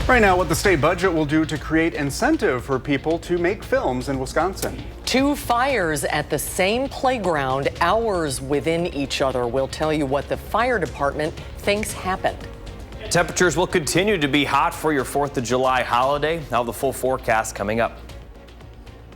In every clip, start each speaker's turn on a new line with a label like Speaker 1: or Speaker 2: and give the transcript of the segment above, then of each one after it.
Speaker 1: Right now, what the state budget will do to create incentive for people to make films in Wisconsin.
Speaker 2: Two fires at the same playground, hours within each other. We'll tell you what the fire department thinks happened.
Speaker 3: Temperatures will continue to be hot for your 4th of July holiday. Now the full forecast coming up.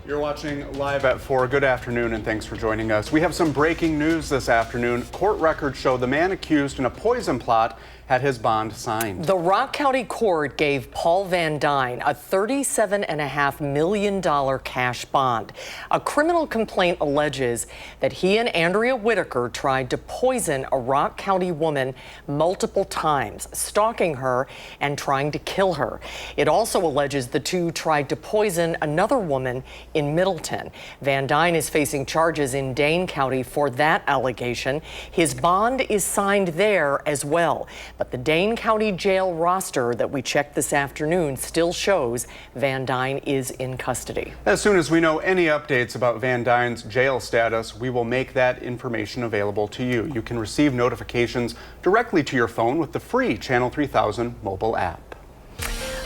Speaker 1: You're watching Live at 4. Good afternoon and thanks for joining us. We have some breaking news this afternoon. Court records show the man accused in a poison plot had his bond signed.
Speaker 2: The Rock County Court gave Paul Van Dyne a $37.5 million cash bond. A criminal complaint alleges that he and Andrea Whitaker tried to poison a Rock County woman multiple times, stalking her and trying to kill her. It also alleges the two tried to poison another woman in Middleton. Van Dyne is facing charges in Dane County for that allegation. His bond is signed there as well. But the Dane County jail roster that we checked this afternoon still shows Van Dyne is in custody.
Speaker 1: As soon as we know any updates about Van Dyne's jail status, we will make that information available to you. You can receive notifications directly to your phone with the free Channel 3000 mobile app.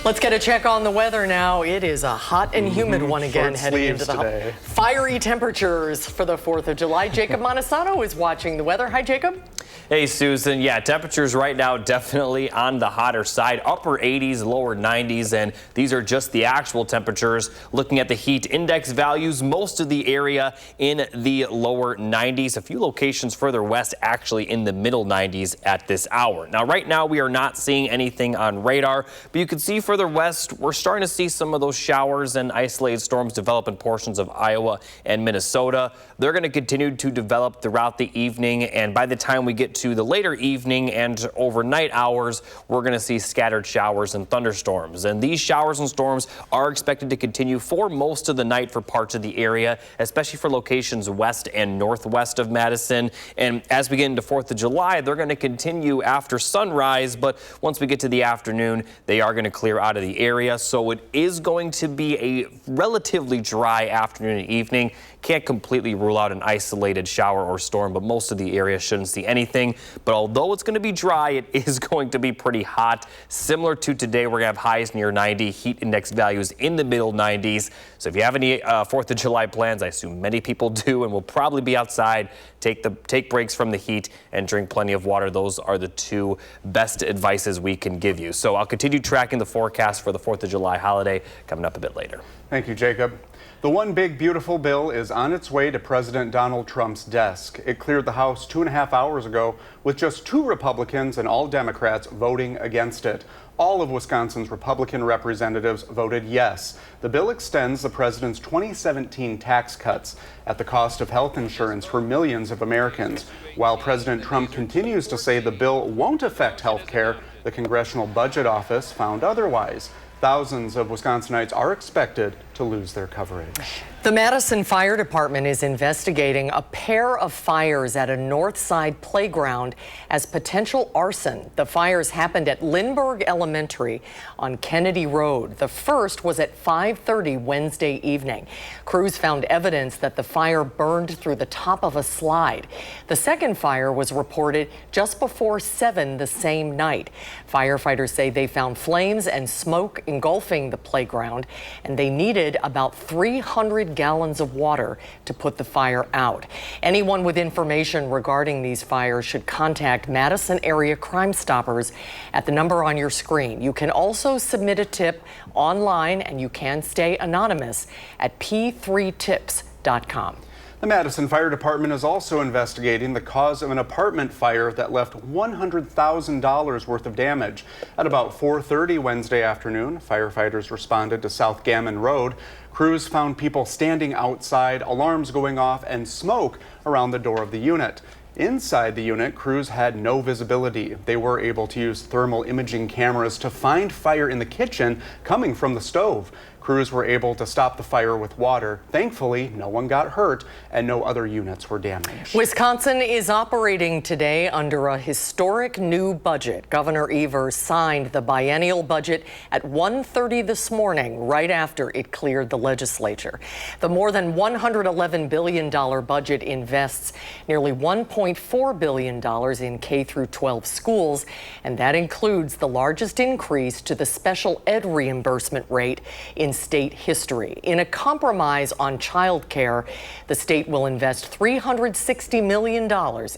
Speaker 2: Let's get a check on the weather now. It is a hot and humid one again, heading into the fiery temperatures for the 4th of July. Jacob Montesano is watching the weather. Hi, Jacob.
Speaker 3: Hey, Susan. Yeah, temperatures right now definitely on the hotter side, upper 80s, lower 90s, and these are just the actual temperatures. Looking at the heat index values, most of the area in the lower 90s. A few locations further west actually in the middle 90s at this hour. Now, right now we are not seeing anything on radar, but you can see further west, we're starting to see some of those showers and isolated storms develop in portions of Iowa and Minnesota. They're going to continue to develop throughout the evening, and by the time we get to the later evening and overnight hours, we're going to see scattered showers and thunderstorms. And these showers and storms are expected to continue for most of the night for parts of the area, especially for locations west and northwest of Madison. And as we get into 4th of July, they're going to continue after sunrise, but once we get to the afternoon, they are going to clear out of the area. So it is going to be a relatively dry afternoon and evening. Can't completely rule out an isolated shower or storm, but most of the area shouldn't see anything. But although it's going to be dry, it is going to be pretty hot. Similar to today, we're going to have highs near 90, heat index values in the middle 90s. So if you have any 4th of July plans, I assume many people do, and will probably be outside, take breaks from the heat and drink plenty of water. Those are the two best advices we can give you. So I'll continue tracking the forecast for the 4th of July holiday coming up a bit later.
Speaker 1: Thank you, Jacob. The One Big Beautiful bill is on its way to President Donald Trump's desk. It cleared the House 2.5 hours ago with just 2 Republicans and all Democrats voting against it. All of Wisconsin's Republican representatives voted yes. The bill extends the president's 2017 tax cuts at the cost of health insurance for millions of Americans. While President Trump continues to say the bill won't affect health care, the Congressional Budget Office found otherwise. Thousands of Wisconsinites are expected to lose their coverage.
Speaker 2: The Madison Fire Department is investigating a pair of fires at a north side playground as potential arson. The fires happened at Lindbergh Elementary on Kennedy Road. The first was at 5:30 Wednesday evening. Crews found evidence that the fire burned through the top of a slide. The second fire was reported just before 7 the same night. Firefighters say they found flames and smoke engulfing the playground, and they needed about 300 gallons of water to put the fire out. Anyone with information regarding these fires should contact Madison Area Crime Stoppers at the number on your screen. You can also submit a tip online, and you can stay anonymous at p3tips.com.
Speaker 1: The Madison Fire Department is also investigating the cause of an apartment fire that left $100,000 worth of damage. At about 4:30 Wednesday afternoon, firefighters responded to South Gammon Road. Crews found people standing outside, alarms going off, and smoke around the door of the unit. Inside the unit, crews had no visibility. They were able to use thermal imaging cameras to find fire in the kitchen coming from the stove. Crews were able to stop the fire with water. Thankfully, no one got hurt and no other units were damaged.
Speaker 2: Wisconsin is operating today under a historic new budget. Governor Evers signed the biennial budget at 1:30 this morning, right after it cleared the legislature. The more than $111 billion budget invests nearly $1.4 billion in K-12 schools, and that includes the largest increase to the special ed reimbursement rate in state history. In a compromise on childcare, the state will invest $360 million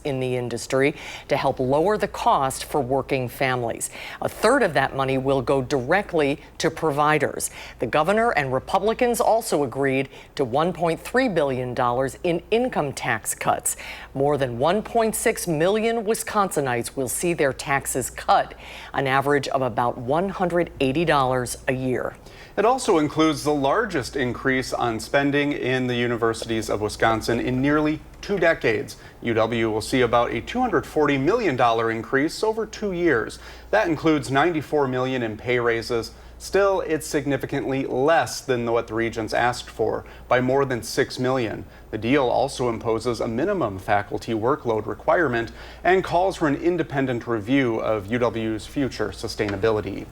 Speaker 2: in the industry to help lower the cost for working families. A third of that money will go directly to providers. The governor and Republicans also agreed to $1.3 billion in income tax cuts. More than 1.6 million Wisconsinites will see their taxes cut, an average of about $180 a year.
Speaker 1: It also includes the largest increase on spending in the universities of Wisconsin in nearly 2 decades. UW will see about a $240 million increase over 2 years. That includes $94 million in pay raises. Still, it's significantly less than what the regents asked for, by more than $6 million. The deal also imposes a minimum faculty workload requirement and calls for an independent review of UW's future sustainability.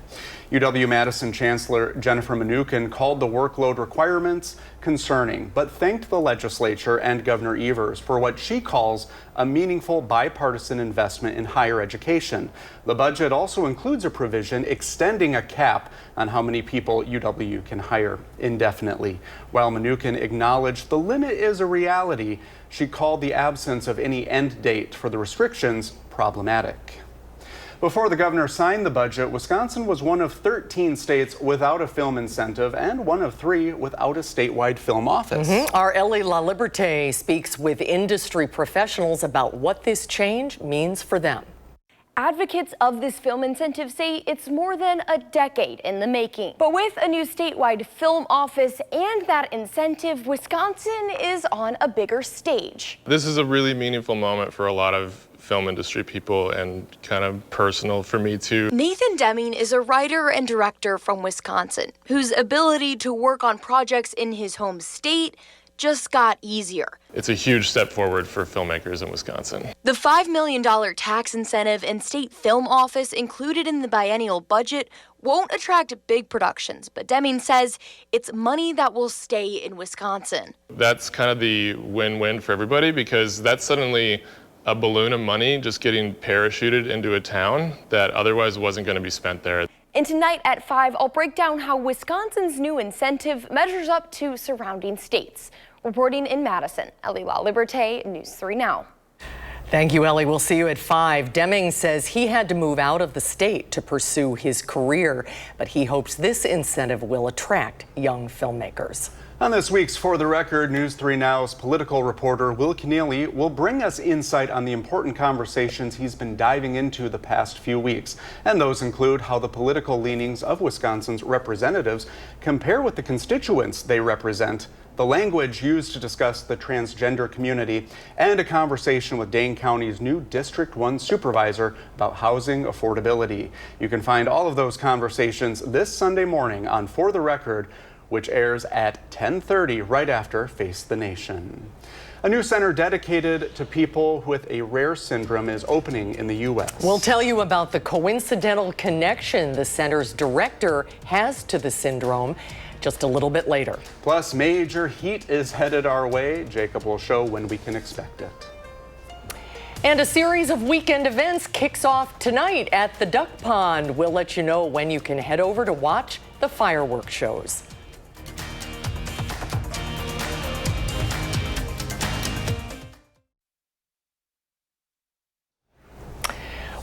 Speaker 1: UW-Madison Chancellor Jennifer Mnuchin called the workload requirements concerning, but thanked the legislature and Governor Evers for what she calls a meaningful bipartisan investment in higher education. The budget also includes a provision extending a cap on how many people UW can hire indefinitely. While Mnuchin acknowledged the limit is a reality, she called the absence of any end date for the restrictions problematic. Before the governor signed the budget, Wisconsin was one of 13 states without a film incentive and one of 3 without a statewide film office.
Speaker 2: Our Ellie LaLiberte speaks with industry professionals about what this change means for them.
Speaker 4: Advocates of this film incentive say it's more than a decade in the making. But with a new statewide film office and that incentive, Wisconsin is on a bigger stage.
Speaker 5: This is a really meaningful moment for a lot of film industry people and kind of personal for me too.
Speaker 4: Nathan Deming is a writer and director from Wisconsin whose ability to work on projects in his home state just got easier.
Speaker 5: It's a huge step forward for filmmakers in Wisconsin.
Speaker 4: The $5 million tax incentive and state film office included in the biennial budget won't attract big productions, but Deming says it's money that will stay in Wisconsin.
Speaker 5: That's kind of the win-win for everybody because that's suddenly a balloon of money just getting parachuted into a town that otherwise wasn't going to be spent there.
Speaker 4: And tonight at 5, I'll break down how Wisconsin's new incentive measures up to surrounding states. Reporting in Madison, Ellie LaLiberte, News 3 Now.
Speaker 2: Thank you, Ellie. We'll see you at 5. Deming says he had to move out of the state to pursue his career, but he hopes this incentive will attract young filmmakers.
Speaker 1: On this week's For the Record, News 3 Now's political reporter Will Keneally will bring us insight on the important conversations he's been diving into the past few weeks. And those include how the political leanings of Wisconsin's representatives compare with the constituents they represent, the language used to discuss the transgender community, and a conversation with Dane County's new District 1 supervisor about housing affordability. You can find all of those conversations this Sunday morning on For the Record, which airs at 10:30 right after Face the Nation. A new center dedicated to people with a rare syndrome is opening in the U.S.
Speaker 2: We'll tell you about the coincidental connection the center's director has to the syndrome just a little bit later.
Speaker 1: Plus, major heat is headed our way. Jacob will show when we can expect it.
Speaker 2: And a series of weekend events kicks off tonight at the Duck Pond. We'll let you know when you can head over to watch the firework shows.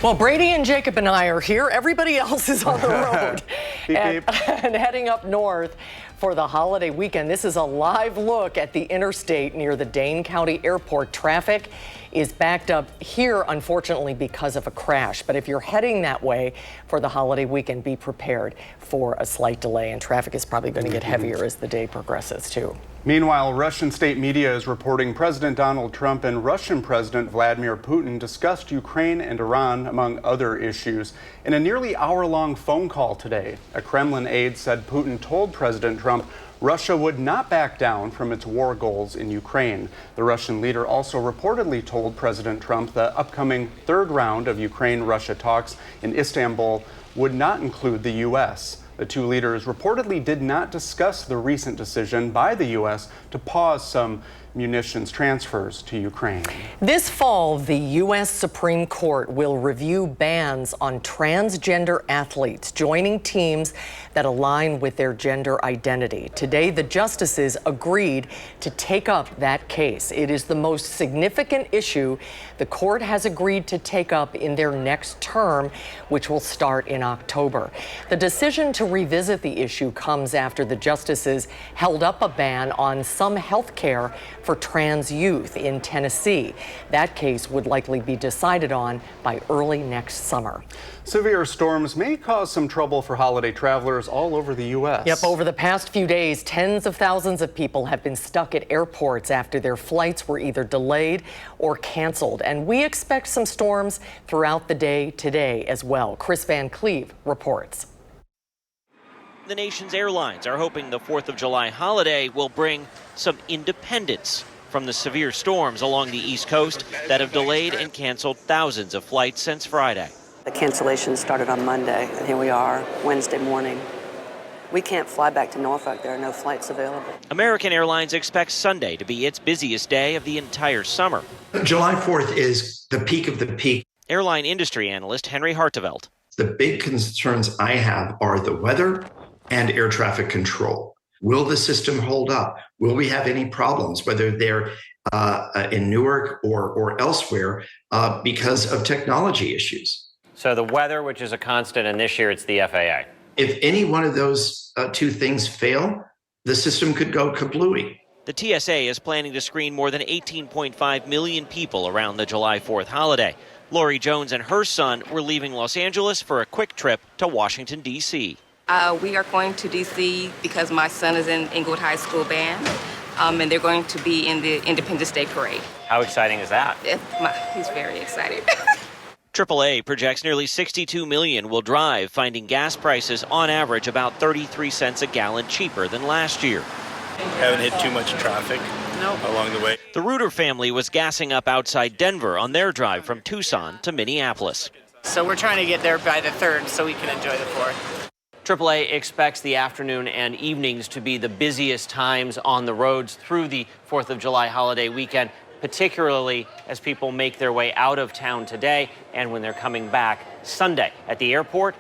Speaker 2: Well, Brady and Jacob and I are here. Everybody else is on the road and heading up north for the holiday weekend. This is a live look at the interstate near the Dane County Airport. Traffic is backed up here, unfortunately, because of a crash. But if you're heading that way for the holiday weekend, be prepared for a slight delay. And traffic is probably going to get heavier as the day progresses, too.
Speaker 1: Meanwhile, Russian state media is reporting President Donald Trump and Russian President Vladimir Putin discussed Ukraine and Iran, among other issues, in a nearly hour-long phone call today. A Kremlin aide said Putin told President Trump Russia would not back down from its war goals in Ukraine. The Russian leader also reportedly told President Trump the upcoming third round of Ukraine-Russia talks in Istanbul would not include the U.S. The two leaders reportedly did not discuss the recent decision by the U.S. to pause some munitions transfers to Ukraine.
Speaker 2: This fall, the U.S. Supreme Court will review bans on transgender athletes joining teams that align with their gender identity. Today, the justices agreed to take up that case. It is the most significant issue the court has agreed to take up in their next term, which will start in October. The decision to revisit the issue comes after the justices held up a ban on some health care for trans youth in Tennessee. That case would likely be decided on by early next summer.
Speaker 1: Severe storms may cause some trouble for holiday travelers all over the U.S.
Speaker 2: Yep, over the past few days, tens of thousands of people have been stuck at airports after their flights were either delayed or canceled. And we expect some storms throughout the day today as well. Chris Van Cleve reports.
Speaker 6: The nation's airlines are hoping the 4th of July holiday will bring some independence from the severe storms along the East Coast that have delayed and canceled thousands of flights since Friday.
Speaker 7: The cancellation started on Monday, and here we are, Wednesday morning. We can't fly back to Norfolk. There are no flights available.
Speaker 6: American Airlines expects Sunday to be its busiest day of the entire summer.
Speaker 8: July 4th is the peak of the peak.
Speaker 6: Airline industry analyst Henry Hartevelt.
Speaker 8: The big concerns I have are the weather and air traffic control. Will the system hold up? Will we have any problems, whether they're in Newark or elsewhere, because of technology issues?
Speaker 9: So the weather, which is a constant, and this year it's the FAA.
Speaker 8: If any one of those two things fail, the system could go kablooey.
Speaker 6: The TSA is planning to screen more than 18.5 million people around the July 4th holiday. Lori Jones and her son were leaving Los Angeles for a quick trip to Washington, D.C.
Speaker 10: We are going to D.C. because my son is in Inglewood High School band, and they're going to be in the Independence Day Parade.
Speaker 9: How exciting is that?
Speaker 10: He's very excited.
Speaker 6: AAA projects nearly 62 million will drive, finding gas prices on average about 33 cents a gallon cheaper than last year.
Speaker 11: Haven't hit too much traffic along the way.
Speaker 6: The Reuter family was gassing up outside Denver on their drive from Tucson to Minneapolis.
Speaker 12: So we're trying to get there by the 3rd so we can enjoy the 4th.
Speaker 9: AAA expects the afternoon and evenings to be the busiest times on the roads through the 4th of July holiday weekend, particularly as people make their way out of town today and when they're coming back Sunday. At the airport,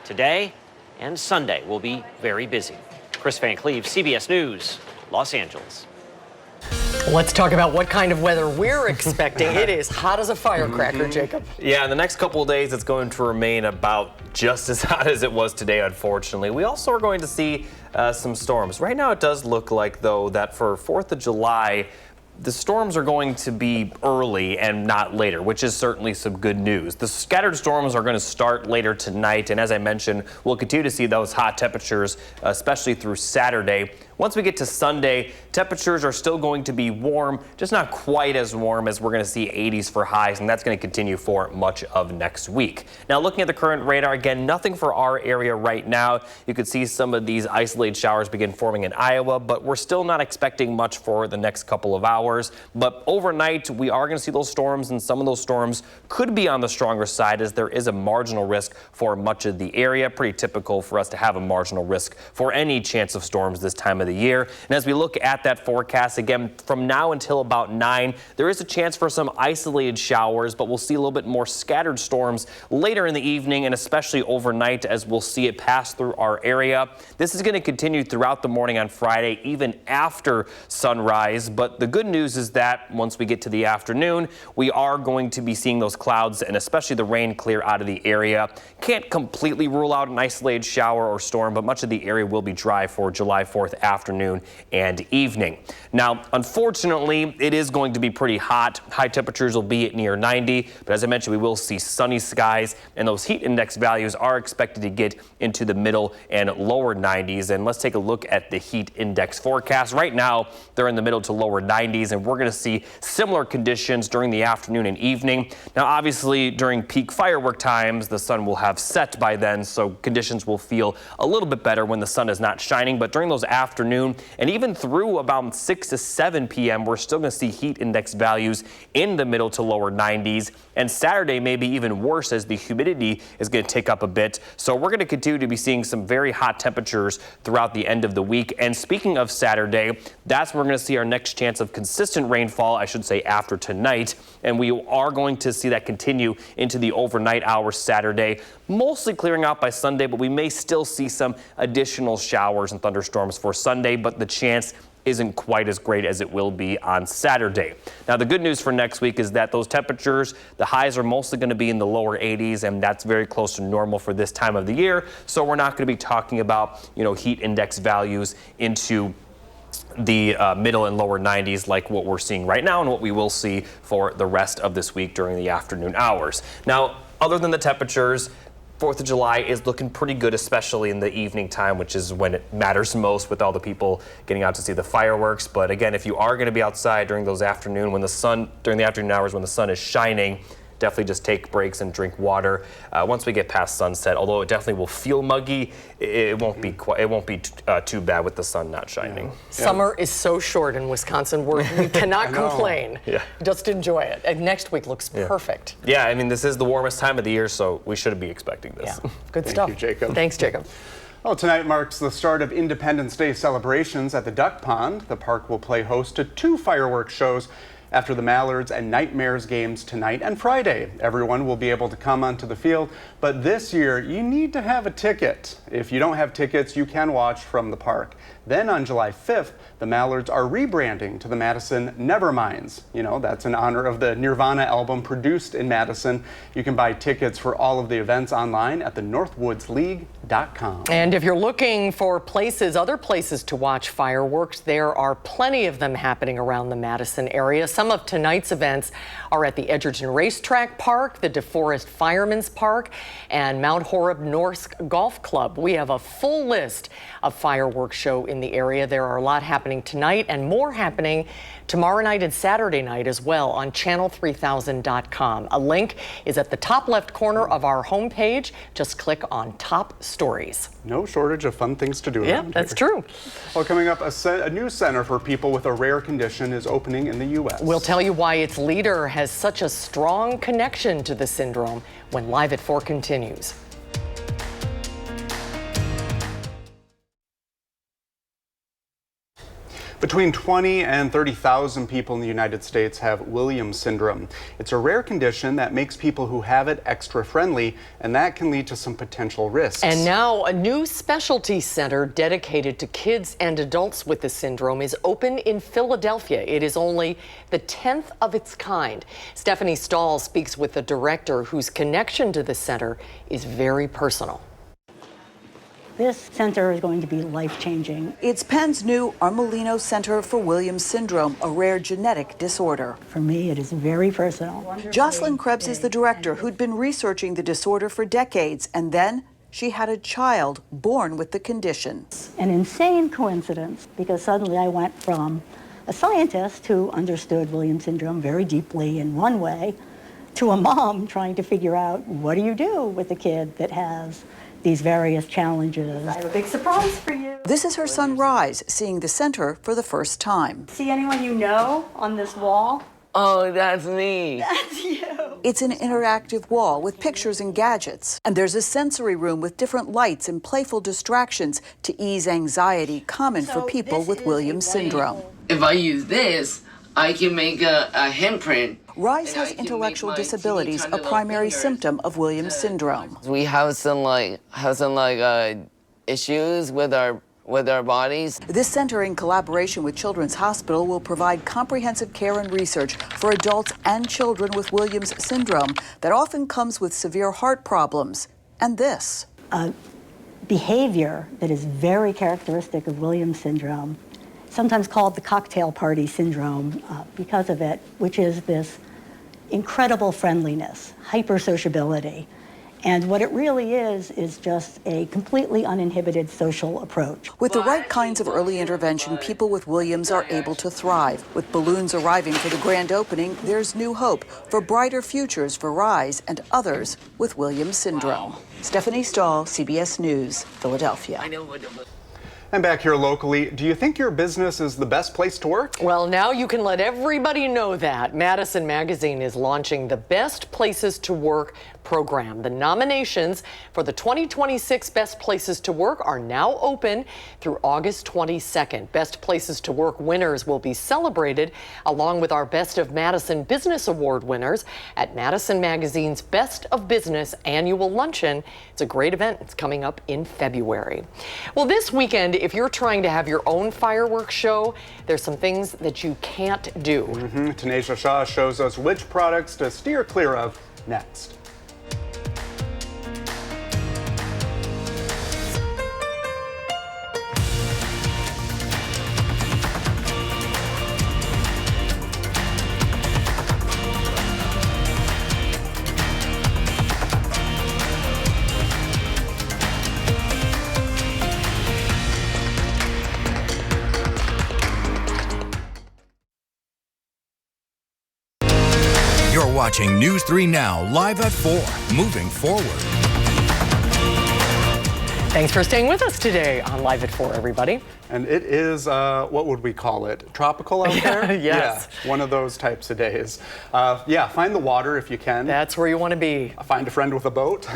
Speaker 9: today and Sunday will be very busy. Chris Van Cleve, CBS News, Los Angeles.
Speaker 2: Let's talk about what kind of weather we're expecting. It is hot as a firecracker, Jacob.
Speaker 3: Yeah, in the next couple of days, it's going to remain about just as hot as it was today, unfortunately. We also are going to see some storms. Right now, it does look like, though, that for 4th of July, the storms are going to be early and not later, which is certainly some good news. The scattered storms are going to start later tonight, and as I mentioned, we'll continue to see those hot temperatures, especially through Saturday. Once we get to Sunday, temperatures are still going to be warm, just not quite as warm as we're going to see 80s for highs, and that's going to continue for much of next week. Now, looking at the current radar, again, nothing for our area right now. You could see some of these isolated showers begin forming in Iowa, but we're still not expecting much for the next couple of hours. But overnight, we are going to see those storms, and some of those storms could be on the stronger side as there is a marginal risk for much of the area. Pretty typical for us to have a marginal risk for any chance of storms this time of the year. And as we look at that forecast, again, from now until about 9, there is a chance for some isolated showers, but we'll see a little bit more scattered storms later in the evening and especially overnight as we'll see it pass through our area. This is going to continue throughout the morning on Friday, even after sunrise. But the good news is that once we get to the afternoon, we are going to be seeing those clouds and especially the rain clear out of the area. Can't completely rule out an isolated shower or storm, but much of the area will be dry for July 4th afternoon and evening. Now, unfortunately, it is going to be pretty hot. High temperatures will be at near 90, but as I mentioned, we will see sunny skies, and those heat index values are expected to get into the middle and lower 90s. And let's take a look at the heat index forecast. Right now, they're in the middle to lower 90s, and we're going to see similar conditions during the afternoon and evening. Now, obviously, during peak firework times, the sun will have set by then, so conditions will feel a little bit better when the sun is not shining. But during those afternoon and even through about 6 to 7 p.m., we're still going to see heat index values in the middle to lower 90s. And Saturday may be even worse as the humidity is going to tick up a bit. So we're going to continue to be seeing some very hot temperatures throughout the end of the week. And speaking of Saturday, that's when we're going to see our next chance of consistent rainfall, I should say, after tonight. And we are going to see that continue into the overnight hours Saturday, mostly clearing out by Sunday, but we may still see some additional showers and thunderstorms for Sunday, but the chance isn't quite as great as it will be on Saturday. Now, the good news for next week is that those temperatures, the highs are mostly going to be in the lower 80s, and that's very close to normal for this time of the year. So we're not going to be talking about, heat index values into the middle and lower 90s like what we're seeing right now and what we will see for the rest of this week during the afternoon hours. Now, other than the temperatures, 4th of July is looking pretty good, especially in the evening time, which is when it matters most with all the people getting out to see the fireworks. But again, if you are going to be outside during those afternoon, during the afternoon hours when the sun is shining, definitely just take breaks and drink water. Once we get past sunset, although it definitely will feel muggy, it won't be too bad with the sun not shining.
Speaker 2: Summer is so short in Wisconsin. We cannot complain.
Speaker 3: Yeah.
Speaker 2: Just enjoy it. And next week looks perfect.
Speaker 3: Yeah, I mean, this is the warmest time of the year, so we should be expecting this.
Speaker 2: Yeah. Good stuff.
Speaker 1: Thank you, Jacob.
Speaker 2: Thanks, Jacob.
Speaker 1: Well, tonight marks the start of Independence Day celebrations at the Duck Pond. The park will play host to 2 fireworks shows after the Mallards and Nightmares games tonight and Friday. Everyone will be able to come onto the field, but this year you need to have a ticket. If you don't have tickets, you can watch from the park. Then on July 5th, the Mallards are rebranding to the Madison Neverminds. That's in honor of the Nirvana album produced in Madison. You can buy tickets for all of the events online at the northwoodsleague.com.
Speaker 2: And if you're looking for other places to watch fireworks, there are plenty of them happening around the Madison area. Some of tonight's events are at the Edgerton Racetrack Park, the DeForest Fireman's Park, and Mount Horeb Norsk Golf Club. We have a full list of fireworks show in the area. There are a lot happening tonight and more happening tomorrow night and Saturday night as well on channel3000.com. A link is at the top left corner of our homepage. Just click on top stories.
Speaker 1: No shortage of fun things to do.
Speaker 2: Yeah, that's true.
Speaker 1: Well, coming up, a new center for people with a rare condition is opening in the U.S.
Speaker 2: We'll tell you why its leader has such a strong connection to the syndrome when Live at 4 continues.
Speaker 1: Between 20 and 30,000 people in the United States have Williams syndrome. It's a rare condition that makes people who have it extra friendly, and that can lead to some potential risks.
Speaker 2: And now a new specialty center dedicated to kids and adults with the syndrome is open in Philadelphia. It is only the 10th of its kind. Stephanie Stahl speaks with the director, whose connection to the center is very personal.
Speaker 13: This center is going to be life-changing.
Speaker 14: It's Penn's new Armolino Center for Williams Syndrome, a rare genetic disorder.
Speaker 13: For me, it is very personal.
Speaker 14: Jocelyn Krebs is the director who'd been researching the disorder for decades, and then she had a child born with the condition.
Speaker 13: An insane coincidence, because suddenly I went from a scientist who understood Williams syndrome very deeply in one way to a mom trying to figure out, what do you do with a kid that has these various challenges? I have a big surprise for you.
Speaker 14: This is her son Rise, seeing the center for the first time.
Speaker 13: See anyone you know on this wall?
Speaker 15: Oh, that's me.
Speaker 13: That's you.
Speaker 14: It's an interactive wall with pictures and gadgets. And there's a sensory room with different lights and playful distractions to ease anxiety common for people with Williams syndrome.
Speaker 15: If I use this, I can make a handprint.
Speaker 14: Rise has intellectual disabilities, a primary symptom of Williams syndrome.
Speaker 15: We have some issues with our bodies.
Speaker 14: This center, in collaboration with Children's Hospital, will provide comprehensive care and research for adults and children with Williams syndrome that often comes with severe heart problems. And this.
Speaker 13: behavior that is very characteristic of Williams syndrome, sometimes called the cocktail party syndrome because of it, which is this incredible friendliness, hyper-sociability. And what it really is just a completely uninhibited social approach.
Speaker 14: With the right kinds of early intervention, people with Williams are able to thrive. With balloons arriving for the grand opening, there's new hope for brighter futures for Rise and others with Williams syndrome. Stephanie Stahl, CBS News, Philadelphia.
Speaker 1: And back here locally, do you think your business is the best place to work?
Speaker 2: Well, now you can let everybody know that. Madison Magazine is launching the Best Places to Work program. The nominations for the 2026 Best Places to Work are now open through August 22nd. Best Places to Work winners will be celebrated along with our Best of Madison Business Award winners at Madison Magazine's Best of Business annual luncheon. It's a great event. It's coming up in February. Well, this weekend, if you're trying to have your own fireworks show, there's some things that you can't do.
Speaker 1: Tanisha Shaw shows us which products to steer clear of next.
Speaker 16: You're watching News 3 Now, live at 4, moving forward.
Speaker 2: Thanks for staying with us today on Live at 4, everybody.
Speaker 1: And it is, what would we call it? Tropical out there?
Speaker 2: Yes.
Speaker 1: Yeah, one of those types of days. Yeah, find the water if you can.
Speaker 2: That's where you want to be.
Speaker 1: Find a friend with a boat.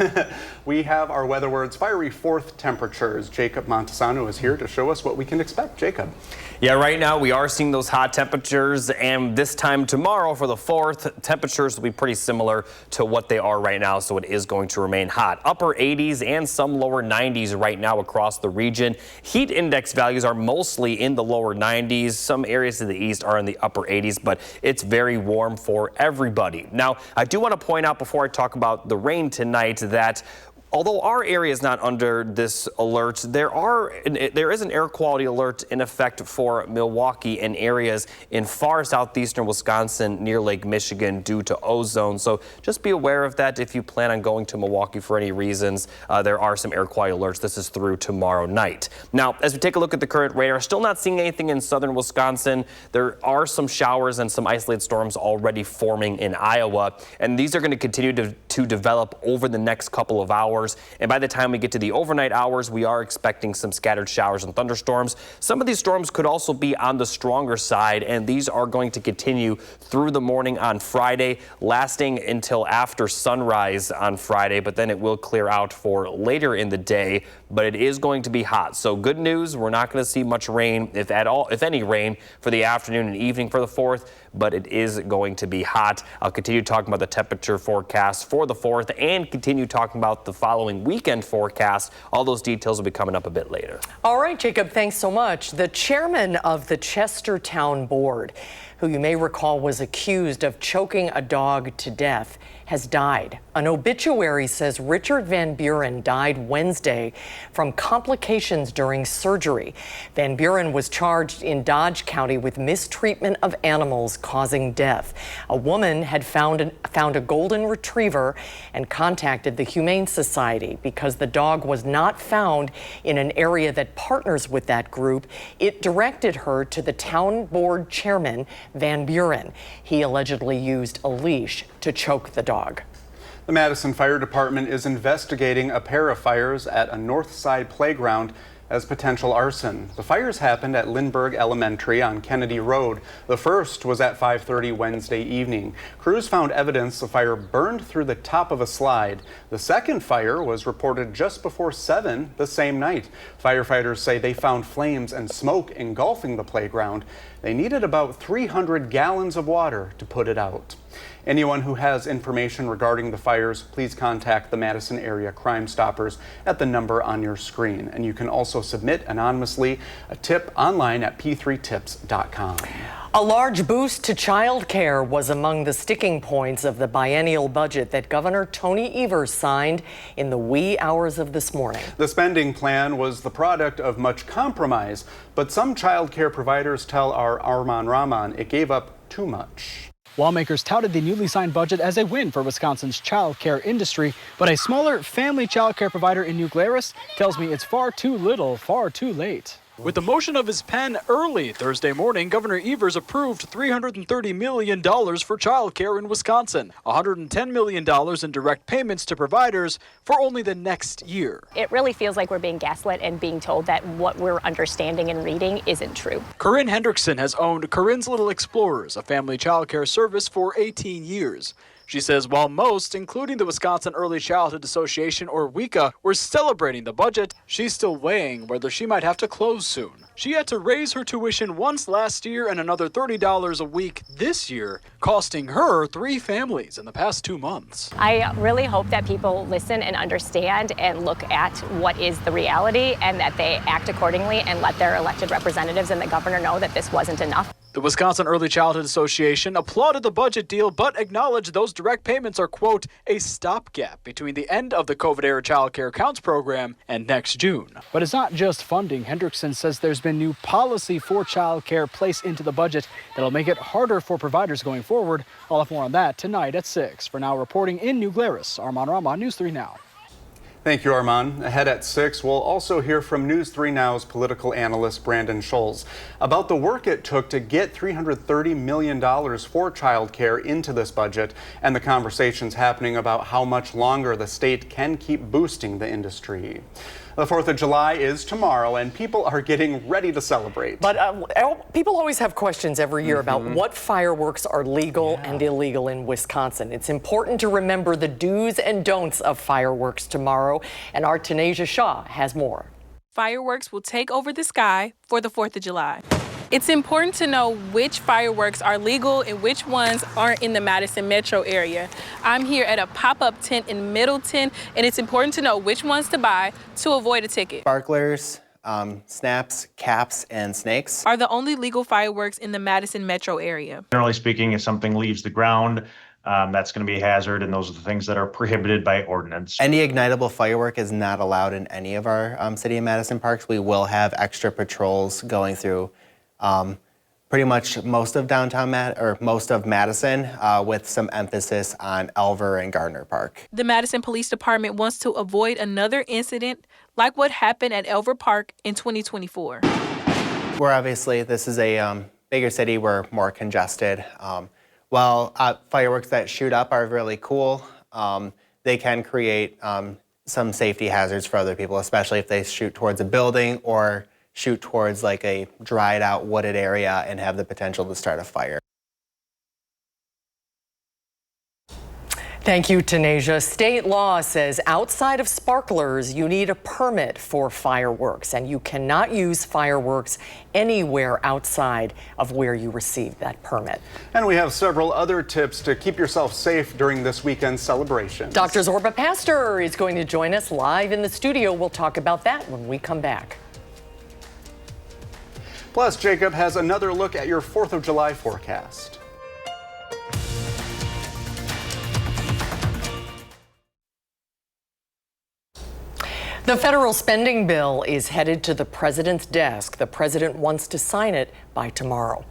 Speaker 1: We have our Weather Word's fiery fourth temperatures. Jacob Montesano is here to show us what we can expect. Jacob.
Speaker 3: Yeah, right now we are seeing those hot temperatures, and this time tomorrow for the 4th, temperatures will be pretty similar to what they are right now, so it is going to remain hot. Upper 80s and some lower 90s right now across the region. Heat index values are mostly in the lower 90s. Some areas to the east are in the upper 80s, but it's very warm for everybody. Now, I do want to point out before I talk about the rain tonight that although our area is not under this alert, there is an air quality alert in effect for Milwaukee and areas in far southeastern Wisconsin near Lake Michigan due to ozone. So just be aware of that if you plan on going to Milwaukee for any reasons. There are some air quality alerts. This is through tomorrow night. Now, as we take a look at the current radar, still not seeing anything in southern Wisconsin. There are some showers and some isolated storms already forming in Iowa, and these are going to continue to develop over the next couple of hours. And by the time we get to the overnight hours, we are expecting some scattered showers and thunderstorms. Some of these storms could also be on the stronger side, and these are going to continue through the morning on Friday, lasting until after sunrise on Friday, but then it will clear out for later in the day. But it is going to be hot. So good news, we're not going to see much rain, if at all, if any rain, for the afternoon and evening for the 4th, but it is going to be hot. I'll continue talking about the temperature forecast for the 4th and continue talking about the following weekend forecast. All those details will be coming up a bit later.
Speaker 2: All right, Jacob, thanks so much. The chairman of the Chestertown Board, who you may recall was accused of choking a dog to death, has died. An obituary says Richard Van Buren died Wednesday from complications during surgery. Van Buren was charged in Dodge County with mistreatment of animals causing death. A woman had found a golden retriever and contacted the Humane Society because the dog was not found in an area that partners with that group. It directed her to the town board chairman, Van Buren. He allegedly used a leash to choke the dog.
Speaker 1: The Madison Fire Department is investigating a pair of fires at a north side playground as potential arson. The fires happened at Lindbergh Elementary on Kennedy Road. The first was at 5:30 Wednesday evening. Crews found evidence the fire burned through the top of a slide. The second fire was reported just before 7 the same night. Firefighters say they found flames and smoke engulfing the playground. They needed about 300 gallons of water to put it out. Anyone who has information regarding the fires, please contact the Madison Area Crime Stoppers at the number on your screen. And you can also submit anonymously a tip online at p3tips.com.
Speaker 2: A large boost to childcare was among the sticking points of the biennial budget that Governor Tony Evers signed in the wee hours of this morning.
Speaker 1: The spending plan was the product of much compromise, but some childcare providers tell our Arman Rahman it gave up too much.
Speaker 17: Lawmakers touted the newly signed budget as a win for Wisconsin's child care industry, but a smaller family child care provider in New Glarus tells me it's far too little, far too late. With the motion of his pen early Thursday morning, Governor Evers approved $330 million for child care in Wisconsin, $110 million in direct payments to providers for only the next year.
Speaker 18: It really feels like we're being gaslit and being told that what we're understanding and reading isn't true.
Speaker 17: Corinne Hendrickson has owned Corinne's Little Explorers, a family child care service, for 18 years. She says while most, including the Wisconsin Early Childhood Association, or WICA, were celebrating the budget, she's still weighing whether she might have to close soon. She had to raise her tuition once last year and another $30 a week this year, costing her 3 families in the past 2 months.
Speaker 18: I really hope that people listen and understand and look at what is the reality and that they act accordingly and let their elected representatives and the governor know that this wasn't enough.
Speaker 17: The Wisconsin Early Childhood Association applauded the budget deal, but acknowledged those direct payments are, quote, a stopgap between the end of the COVID-era Child Care Counts program and next June. But it's not just funding. Hendrickson says there's been new policy for child care placed into the budget that'll make it harder for providers going forward. I'll have more on that tonight at 6. For now, reporting in New Glarus, Arman Rahman, News 3 Now.
Speaker 1: Thank you, Arman. Ahead at 6, we'll also hear from News 3 Now's political analyst Brandon Scholes about the work it took to get $330 million for child care into this budget and the conversations happening about how much longer the state can keep boosting the industry. The 4th of July is tomorrow, and people are getting ready to celebrate.
Speaker 2: But people always have questions every year about what fireworks are legal and illegal in Wisconsin. It's important to remember the do's and don'ts of fireworks tomorrow, and our Tanasia Shaw has more.
Speaker 19: Fireworks will take over the sky for the 4th of July. It's important to know which fireworks are legal and which ones aren't in the Madison metro area. I'm here at a pop-up tent in Middleton, and it's important to know which ones to buy to avoid a ticket.
Speaker 20: Sparklers, snaps, caps, and snakes
Speaker 19: are the only legal fireworks in the Madison metro area.
Speaker 21: Generally speaking, if something leaves the ground, that's going to be a hazard, and those are the things that are prohibited by ordinance.
Speaker 20: Any ignitable firework is not allowed in any of our City of Madison parks. We will have extra patrols going through pretty much most of most of Madison, with some emphasis on Elver and Gardner Park.
Speaker 19: The Madison Police Department wants to avoid another incident like what happened at Elver Park in 2024.
Speaker 20: We're obviously, this is a bigger city, we're more congested. While fireworks that shoot up are really cool, they can create some safety hazards for other people, especially if they shoot towards a building or shoot towards like a dried out wooded area and have the potential to start a fire.
Speaker 2: Thank you, Tanasia. State law says outside of sparklers, you need a permit for fireworks, and you cannot use fireworks anywhere outside of where you received that permit.
Speaker 1: And we have several other tips to keep yourself safe during this weekend's celebration.
Speaker 2: Dr. Zorba Pastor is going to join us live in the studio. We'll talk about that when we come back.
Speaker 1: Plus, Jacob has another look at your 4th of July forecast.
Speaker 2: The federal spending bill is headed to the president's desk. The president wants to sign it by tomorrow.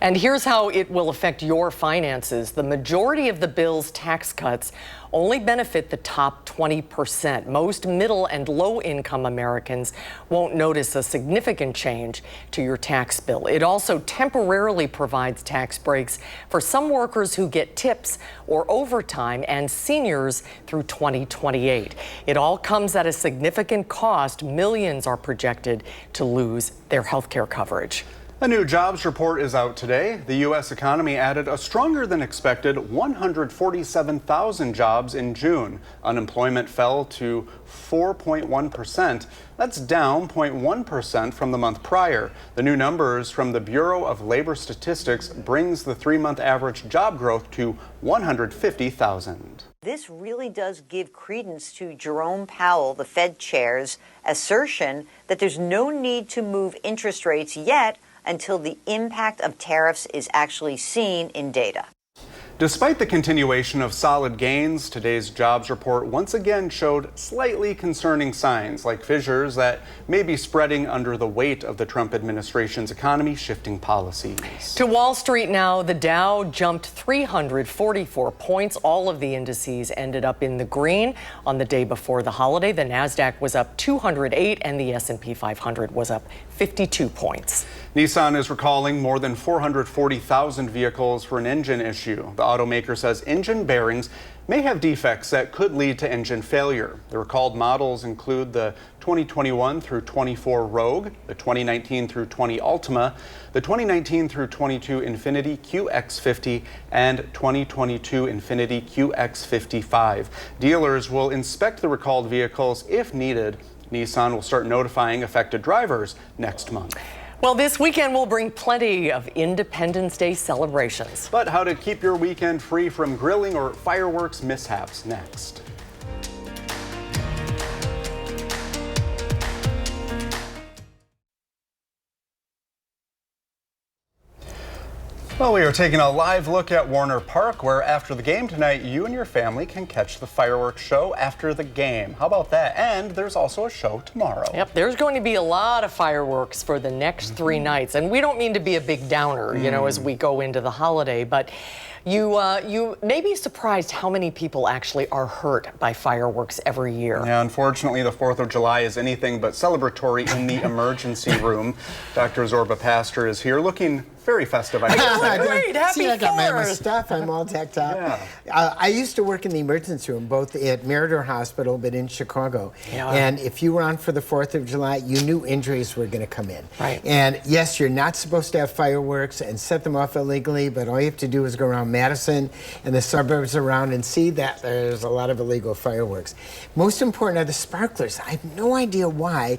Speaker 2: And here's how it will affect your finances. The majority of the bill's tax cuts only benefit the top 20%. Most middle and low income Americans won't notice a significant change to your tax bill. It also temporarily provides tax breaks for some workers who get tips or overtime and seniors through 2028. It all comes at a significant cost. Millions are projected to lose their health care coverage.
Speaker 1: A new jobs report is out today. The U.S. economy added a stronger than expected 147,000 jobs in June. Unemployment fell to 4.1%. That's down 0.1% from the month prior. The new numbers from the Bureau of Labor Statistics brings the three-month average job growth to 150,000.
Speaker 5: This really does give credence to Jerome Powell, the Fed chair's assertion that there's no need to move interest rates yet until the impact of tariffs is actually seen in data.
Speaker 1: Despite the continuation of solid gains, today's jobs report once again showed slightly concerning signs, like fissures that may be spreading under the weight of the Trump administration's economy shifting policies.
Speaker 2: To Wall Street now, the Dow jumped 344 points. All of the indices ended up in the green. On the day before the holiday, the Nasdaq was up 208 and the S&P 500 was up 52 points.
Speaker 1: Nissan is recalling more than 440,000 vehicles for an engine issue. The automaker says engine bearings may have defects that could lead to engine failure. The recalled models include the 2021 through 24 Rogue, the 2019 through 20 Altima, the 2019 through 22 Infiniti QX50, and 2022 Infiniti QX55. Dealers will inspect the recalled vehicles if needed. Nissan will start notifying affected drivers next month.
Speaker 2: Well, this weekend will bring plenty of Independence Day celebrations.
Speaker 1: But how to keep your weekend free from grilling or fireworks mishaps next. Well, we are taking a live look at Warner Park, where after the game tonight, you and your family can catch the fireworks show after the game. How about that? And there's also a show tomorrow.
Speaker 2: Yep, there's going to be a lot of fireworks for the next 3 nights. And we don't mean to be a big downer, you know, as we go into the holiday, but you may be surprised how many people actually are hurt by fireworks every year.
Speaker 1: Yeah, unfortunately, the 4th of July is anything but celebratory in the emergency room. Dr. Zorba Pastor is here looking very festive.
Speaker 2: Great, happy
Speaker 22: See, I got my
Speaker 2: 4th.
Speaker 22: stuff. I'm all decked out. Yeah. I used to work in the emergency room, both at Meriter Hospital, but in Chicago.
Speaker 2: Yeah.
Speaker 22: And if you were on for the 4th of July, you knew injuries were going to come in.
Speaker 2: Right.
Speaker 22: And yes, you're not supposed to have fireworks and set them off illegally, but all you have to do is go around Madison and the suburbs around and see that there's a lot of illegal fireworks. Most important are the sparklers. I have no idea why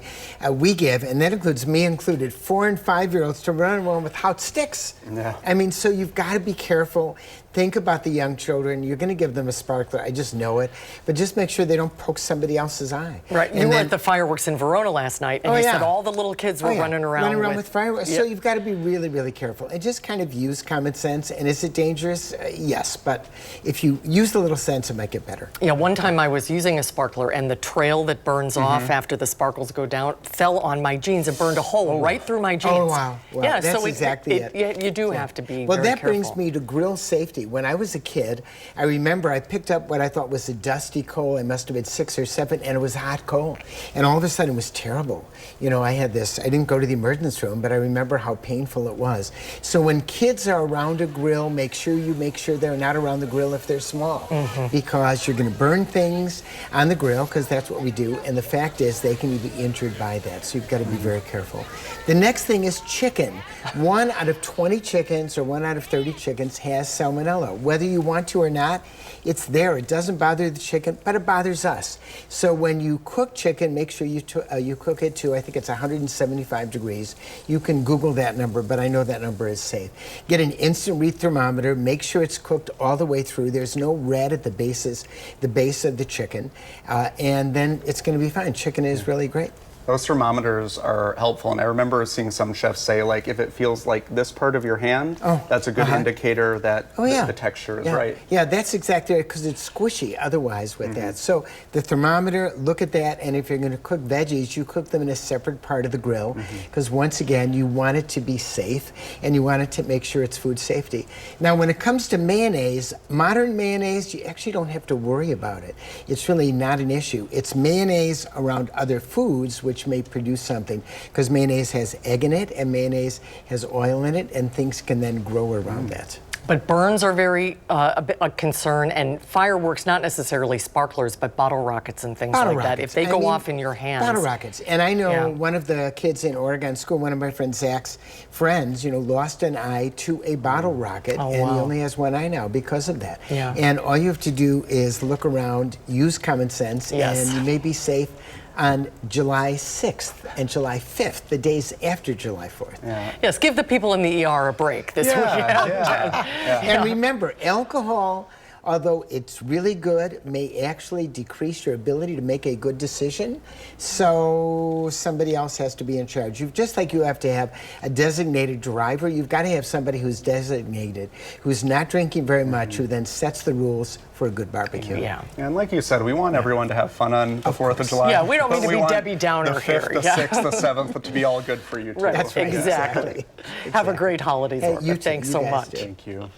Speaker 22: we give, and that includes me included, 4- and 5-year-olds to run around with hot sticks.
Speaker 1: Yeah.
Speaker 22: I mean, so you've got to be careful. Think about the young children. You're going to give them a sparkler. I just know it. But just make sure they don't poke somebody else's eye.
Speaker 2: Right. You were at the fireworks in Verona last night, and you said all the little kids were running around
Speaker 22: with fireworks. So you've got to be really, really careful. And just kind of use common sense. And is it dangerous? Yes. But if you use a little sense, it might get better.
Speaker 2: Yeah, one time I was using a sparkler, and the trail that burns off after the sparkles go down fell on my jeans and burned a hole right through my jeans.
Speaker 22: Oh, wow. Well,
Speaker 2: yeah,
Speaker 22: that's
Speaker 2: so
Speaker 22: exactly it.
Speaker 2: You do have to be
Speaker 22: Well,
Speaker 2: very
Speaker 22: that
Speaker 2: careful.
Speaker 22: brings me to grill safety. When I was a kid, I remember I picked up what I thought was a dusty coal. I must have been 6 or 7, and it was hot coal. And all of a sudden, it was terrible. You know, I had this, I didn't go to the emergency room, but I remember how painful it was. So when kids are around a grill, make sure they're not around the grill if they're small, because you're going to burn things on the grill, because that's what we do. And the fact is, they can be injured by that. So you've got to be very careful. The next thing is chicken. 1 out of 20 chickens or 1 out of 30 chickens has salmonella. Whether you want to or not, it's there. It doesn't bother the chicken, but it bothers us. So when you cook chicken, make sure you cook it to, I think it's 175 degrees. You can Google that number, but I know that number is safe. Get an instant read thermometer. Make sure it's cooked all the way through. There's no red at the base of the chicken, and then it's going to be fine. Chicken is really great.
Speaker 1: Those thermometers are helpful, and I remember seeing some chefs say, like, if it feels like this part of your hand, that's a good indicator that the texture is right.
Speaker 22: Yeah, that's exactly right, because it's squishy otherwise with that. So the thermometer, look at that, and if you're going to cook veggies, you cook them in a separate part of the grill, because once again, you want it to be safe, and you want it to make sure it's food safety. Now, when it comes to mayonnaise, modern mayonnaise, you actually don't have to worry about it. It's really not an issue. It's mayonnaise around other foods, which may produce something, because mayonnaise has egg in it and mayonnaise has oil in it, and things can then grow around that.
Speaker 2: But burns are very a concern, and fireworks, not necessarily sparklers, but bottle rockets and things like that. If they go off in your hands.
Speaker 22: Bottle rockets. And I know one of the kids in Oregon School, one of my friend Zach's friends, lost an eye to a bottle rocket, and he only has one eye now because of that.
Speaker 2: Yeah.
Speaker 22: And all you have to do is look around, use common sense, and you may be safe on July 6th and July 5th, the days after July 4th.
Speaker 2: Yeah. Yes, give the people in the ER a break this weekend.
Speaker 22: And remember, alcohol, although it's really good, may actually decrease your ability to make a good decision. So somebody else has to be in charge. Just like you have to have a designated driver, you've got to have somebody who's designated, who's not drinking very much, who then sets the rules for a good barbecue.
Speaker 2: Yeah.
Speaker 1: And like you said, we want everyone to have fun on the 4th of July.
Speaker 2: Yeah, we don't mean to be
Speaker 1: want
Speaker 2: Debbie Downer
Speaker 1: the 5th,
Speaker 2: here.
Speaker 1: The 6th, the 7th to be all good for you too.
Speaker 2: Right. That's right. Exactly. Have a great holidays, Orca. Thanks so much.
Speaker 1: Thank you.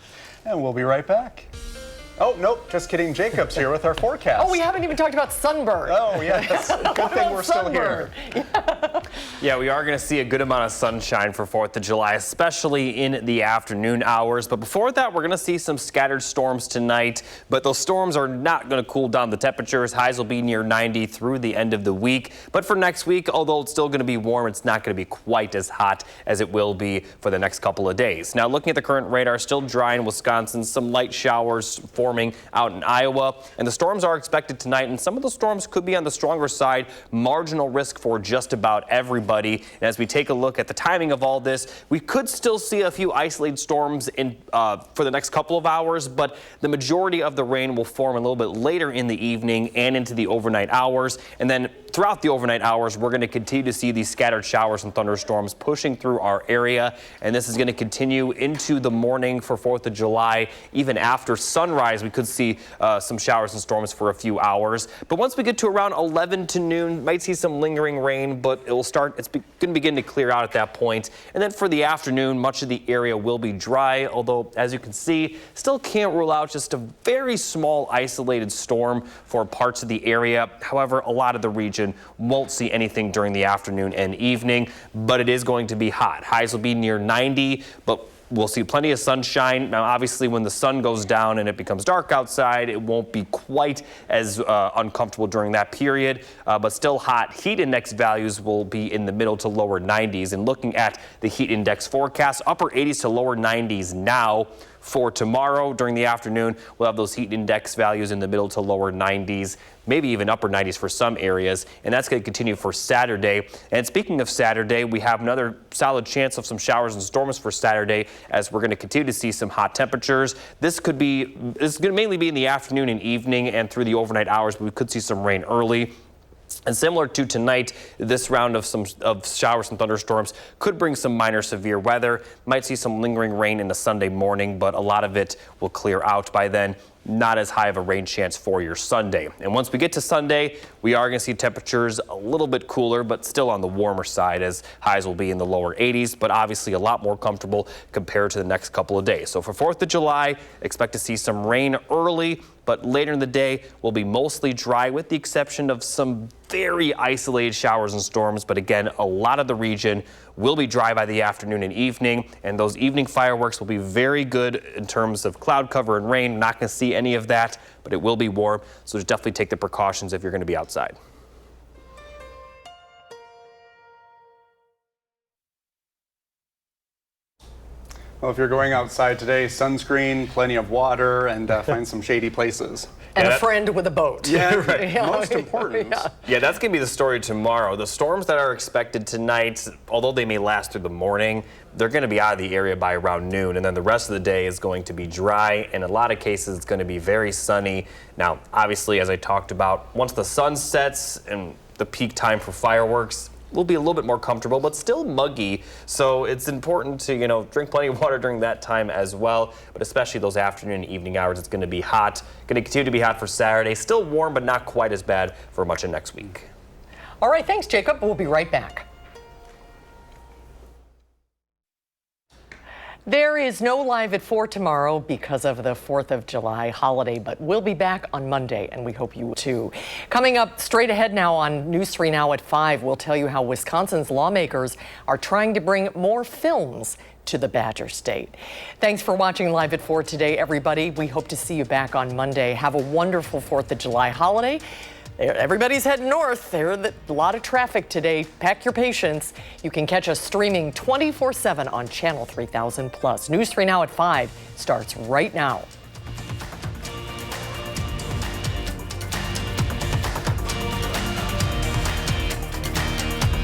Speaker 1: And we'll be right back. Oh, nope, just kidding. Jacob's here with our forecast.
Speaker 2: Oh, we haven't even talked about sunburn.
Speaker 1: Oh, yes. Good thing we're still here.
Speaker 3: Yeah, we are going to see a good amount of sunshine for 4th of July, especially in the afternoon hours. But before that, we're going to see some scattered storms tonight. But those storms are not going to cool down the temperatures. Highs will be near 90 through the end of the week. But for next week, although it's still going to be warm, it's not going to be quite as hot as it will be for the next couple of days. Now, looking at the current radar, still dry in Wisconsin, some light showers forming out in Iowa. And the storms are expected tonight, and some of the storms could be on the stronger side. Marginal risk for just about everybody. And as we take a look at the timing of all this, we could still see a few isolated storms for the next couple of hours, but the majority of the rain will form a little bit later in the evening and into the overnight hours. And then throughout the overnight hours, we're going to continue to see these scattered showers and thunderstorms pushing through our area. And this is going to continue into the morning for 4th of July. Even after sunrise, we could see some showers and storms for a few hours. But once we get to around 11 to noon, might see some lingering rain, but it's going to begin to clear out at that point. And then for the afternoon, much of the area will be dry, although as you can see, still can't rule out just a very small isolated storm for parts of the area. However, a lot of the region won't see anything during the afternoon and evening, but it is going to be hot. Highs will be near 90, but we'll see plenty of sunshine. Now, obviously, when the sun goes down and it becomes dark outside, it won't be quite as uncomfortable during that period, but still hot. Heat index values will be in the middle to lower 90s. And looking at the heat index forecast, upper 80s to lower 90s now. For tomorrow during the afternoon, we'll have those heat index values in the middle to lower 90s, maybe even upper 90s for some areas, and that's going to continue for Saturday. And speaking of Saturday, we have another solid chance of some showers and storms for Saturday, as we're going to continue to see some hot temperatures. This going to mainly be in the afternoon and evening and through the overnight hours, but we could see some rain early. And similar to tonight, this round of showers and thunderstorms could bring some minor severe weather. Might see some lingering rain in the Sunday morning, but a lot of it will clear out by then. Not as high of a rain chance for your Sunday. And once we get to Sunday, we are going to see temperatures a little bit cooler, but still on the warmer side, as highs will be in the lower 80s, but obviously a lot more comfortable compared to the next couple of days. So for 4th of July, expect to see some rain early, but later in the day will be mostly dry with the exception of some very isolated showers and storms. But again, a lot of the region will be dry by the afternoon and evening, and those evening fireworks will be very good in terms of cloud cover and rain. We're not going to see any of that, but it will be warm, so just definitely take the precautions if you're going to be outside.
Speaker 1: Well, if you're going outside today, sunscreen, plenty of water, and find some shady places.
Speaker 2: And a friend with a boat.
Speaker 1: Yeah, right. Most important.
Speaker 3: Yeah, that's going to be the story tomorrow. The storms that are expected tonight, although they may last through the morning, they're going to be out of the area by around noon. And then the rest of the day is going to be dry. In a lot of cases, it's going to be very sunny. Now, obviously, as I talked about, once the sun sets and the peak time for fireworks, we'll be a little bit more comfortable, but still muggy. So it's important to, drink plenty of water during that time as well. But especially those afternoon and evening hours, it's going to be hot. Going to continue to be hot for Saturday. Still warm, but not quite as bad for much of next week.
Speaker 2: All right, thanks, Jacob. We'll be right back. There is no Live at 4 tomorrow because of the 4th of July holiday, but we'll be back on Monday, and we hope you will too. Coming up straight ahead now on News 3 Now at 5, we'll tell you how Wisconsin's lawmakers are trying to bring more films to the Badger State. Thanks for watching Live at 4 today, everybody. We hope to see you back on Monday. Have a wonderful 4th of July holiday. Everybody's heading north. There's a lot of traffic today. Pack your patience. You can catch us streaming 24/7 on Channel 3000+. News 3 Now at 5 starts right now.